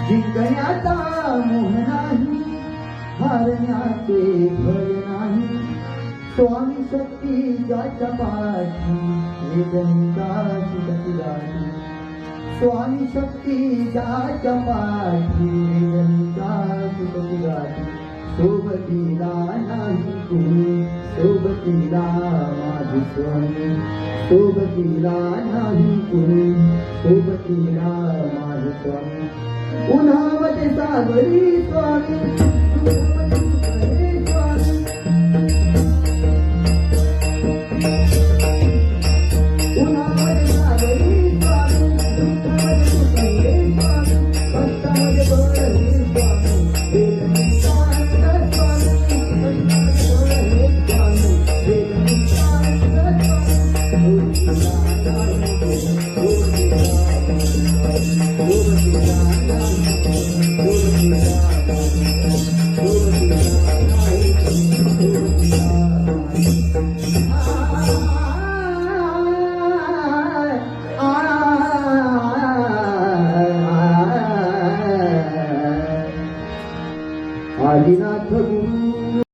जिंकण्याचा मोह नाही, हारण्याचे भय नाही. स्वामी शक्ती ज्याच्या पाठी, वेदनेचा सुखती गाठी. स्वामी शक्ती ज्याच्या पाठी, वेदनेचा सुखती गाठी. सोबतीला नाही कुणी, सोबतीला माझे स्वामी. सोबतीला नाही कुणी, सोबतीला माझे स्वामी. उन्हामध्ये सागरी स्वामी,